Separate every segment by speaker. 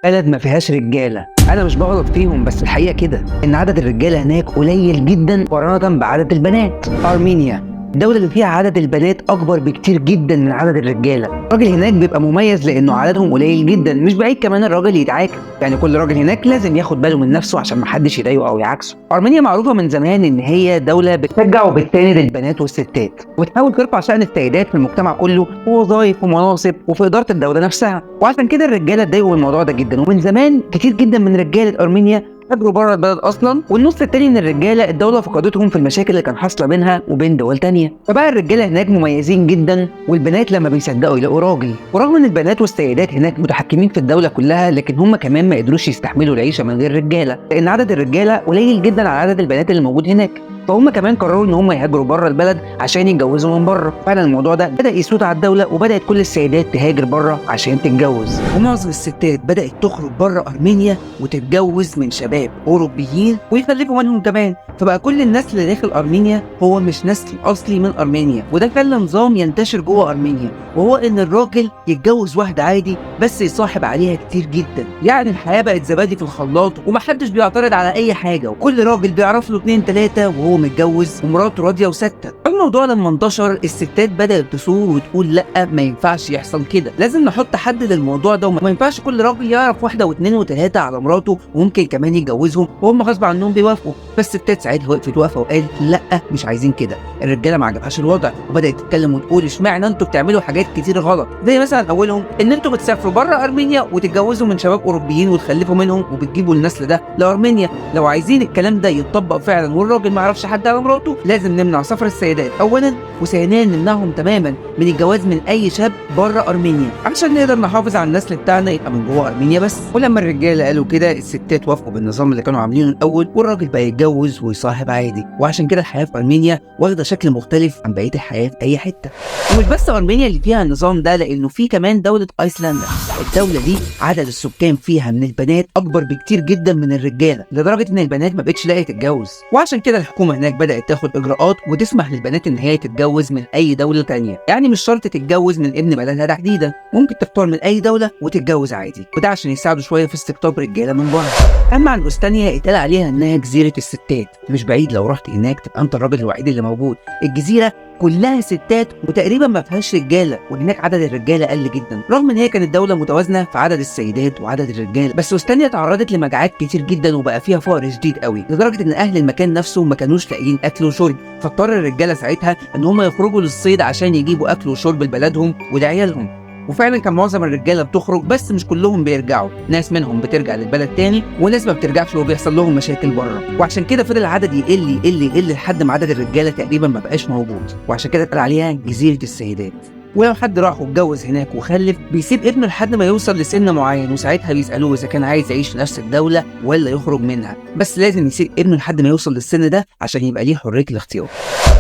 Speaker 1: بلد ما فيهاش رجاله. انا مش بغلط فيهم، بس الحقيقه كده ان عدد الرجاله هناك قليل جدا مقارنه بعدد البنات. ارمينيا الدولة اللي فيها عدد البنات أكبر بكتير جدا من عدد الرجالة. الراجل هناك بيبقى مميز لأنه عددهم قليل جدا، مش بعيد كمان الراجل يتعاكس، يعني كل راجل هناك لازم ياخد باله من نفسه عشان محدش يضايقه أو يعاكسه. أرمينيا معروفة من زمان إن هي دولة بتشجع وبتساند البنات والستات، وبتحاول ترفع شأن السيدات في المجتمع كله، ووظائف ومناصب وفي إدارة الدولة نفسها، وعشان كده الرجالة اتضايقوا من الموضوع ده جدا. ومن زمان كتير جدا من رجالة أرمينيا هاجروا بره البلد اصلا، والنص التاني من الرجاله الدوله فقدتهم في المشاكل اللي كان حاصله بينها وبين دول تانيه. فبقى الرجاله هناك مميزين جدا، والبنات لما بيصدقوا يلاقوا راجل. ورغم ان البنات والسيدات هناك متحكمين في الدوله كلها، لكن هم كمان ما قدروش يستحملوا العيشه من غير رجاله، لان عدد الرجاله قليل جدا على عدد البنات اللي موجود هناك. فهم كمان قرروا ان هم يهاجروا بره البلد عشان يتجوزوا من بره. فعلا الموضوع ده بدا يسود على الدوله، وبدات كل السيدات تهاجر بره عشان تتجوز، ومعظم الستات بدات تخرج بره ارمينيا وتتجوز من شباب اوروبيين ويخلفوا منهم كمان. فبقى كل النسل اللي داخل ارمينيا هو مش نسل اصلي من ارمينيا، وده خلى نظام ينتشر جوه ارمينيا، وهو ان الراجل يتجوز واحده عادي بس يصاحب عليها كتير جدا. يعني الحياه بقت زبادي في الخلاط، ومحدش بيعترض على اي حاجه، وكل راجل بيعرف له 2 3 وهو متجوز ومراته راضيه وساكته. الموضوع لما انتشر الستات بدات تصور وتقول لا، ما ينفعش يحصل كده، لازم نحط حد للموضوع ده، وما ينفعش كل راجل يعرف واحده واثنين وثلاثه على مراته وممكن كمان يتجوزهم وهم غصب عنهم بيوافقوا. فالستات ساعتها وقفت واقفه وقالت لا، مش عايزين كده. الرجاله ما عجبهاش الوضع، وبدات تتكلم وتقول اشمعنى انتوا بتعملوا حاجات كتير غلط، زي مثلا اولهم ان انتوا بتسافروا بره ارمينيا وتتجوزوا من شباب اوروبيين وتخلفوا منهم وبتجيبوا النسل ده لارمينيا. لو عايزين الكلام ده يتطبق فعلا والراجل ما يعرفش حد على مراته، لازم نمنع سفر السيدات اولا، وثانيا نمنعهم تماما من الجواز من اي شاب بره ارمينيا، عشان نقدر نحافظ على النسل بتاعنا يبقى من جوه ارمينيا بس. ولما الرجاله قالوا كده، الستات وافقوا بالنظام اللي كانوا عاملينه الاول، والراجل بقى يتجوز ويصاحب عادي. وعشان كده الحياه في ارمينيا واخده شكل مختلف عن بقيه الحياه في اي حته. ومش بس ارمينيا اللي فيها النظام ده، لانه في كمان دوله ايسلندا. الدوله دي عدد السكان فيها من البنات اكبر بكتير جدا من الرجاله، لدرجه ان البنات ما بقتش لاقيه تتجوز. وعشان كده الحكومه هناك بدات تاخد اجراءات وتسمح للبنات ان هي تتجوز من اي دوله تانية. يعني مش شرط تتجوز من ابن بلدها تحديدا، ممكن تختار من اي دوله وتتجوز عادي، وده عشان يساعدوا شويه في استقطاب رجاله من بره. اما عن استانيا اتقال عليها انها جزيره الستات، مش بعيد لو رحت هناك تبقى انت الراجل الوحيد اللي موجود. الجزيره كلها ستات وتقريبا ما فيهاش رجاله، وهناك عدد الرجاله قل جدا، رغم ان هي كانت دوله متوازنه في عدد السيدات وعدد الرجاله. بس استانيا تعرضت لمجاعات كتير جدا، وبقى فيها فقر شديد قوي، لدرجه ان اهل المكان نفسه ما كانوش لاقيين اكل وشرب. فاضطر الرجاله ساعتها ان هم يخرجوا للصيد عشان يجيبوا اكل وشرب لبلدهم ولعيالهم. وفعلا كان معظم الرجاله بتخرج، بس مش كلهم بيرجعوا، ناس منهم بترجع للبلد تاني، وناس ما بترجعش وبيحصل لهم مشاكل بره. وعشان كده فضل العدد يقل لحد ما عدد الرجاله تقريبا ما بقاش موجود، وعشان كده اتقال عليها جزيره السيدات. ولو حد راح واتجوز هناك وخلف، بيسيب ابنه لحد ما يوصل لسن معين، وساعتها بيسالوه اذا كان عايز يعيش في نفس الدوله ولا يخرج منها، بس لازم يسيب ابنه لحد ما يوصل للسن ده عشان يبقى ليه حريه الاختيار.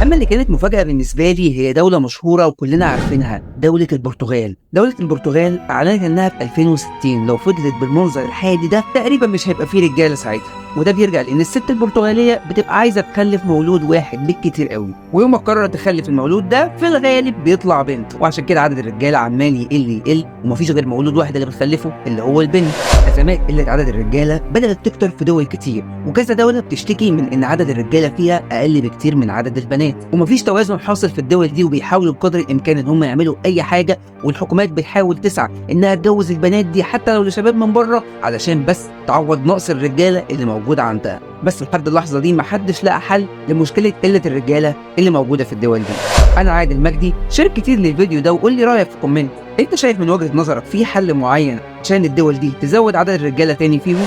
Speaker 1: اما اللي كانت مفاجاه بالنسبه لي هي دوله مشهوره وكلنا عارفينها، دوله البرتغال. دوله البرتغال اعلنت انها في 2060 لو فضلت بالمنظر الحادي ده تقريبا مش هيبقى فيه رجاله ساعتها. وده بيرجع لان الست البرتغاليه بتبقى عايزه تخلف مولود واحد بالكتير قوي، ويوم ما قرر تخلف المولود ده في الغالب بيطلع بنت، وعشان كده عدد الرجاله عمال يقل ومفيش غير مولود واحد اللي بتخلفه اللي هو البنت. ازمات قله عدد الرجاله بدات تكتر في دول كتير، وكذا دوله بتشتكي من ان عدد الرجاله فيها اقل بكتير من عدد البنات، ومفيش توازن حاصل في الدول دي، وبيحاولوا بقدر الامكان ان هم يعملوا اي حاجه، والحكومات بتحاول تسعى انها تجوز البنات دي حتى لو لشباب من بره، علشان بس تعوض نقص الرجاله اللي موجوده عندها. بس لحد اللحظه دي محدش لقى حل لمشكله قله الرجاله اللي موجوده في الدول دي. انا عادل مجدي، شارك كتير للفيديو ده وقول لي رايك في كومنت. انت شايف من وجهه نظرك في حل معين عشان الدول دي تزود عدد الرجاله تاني فيهم؟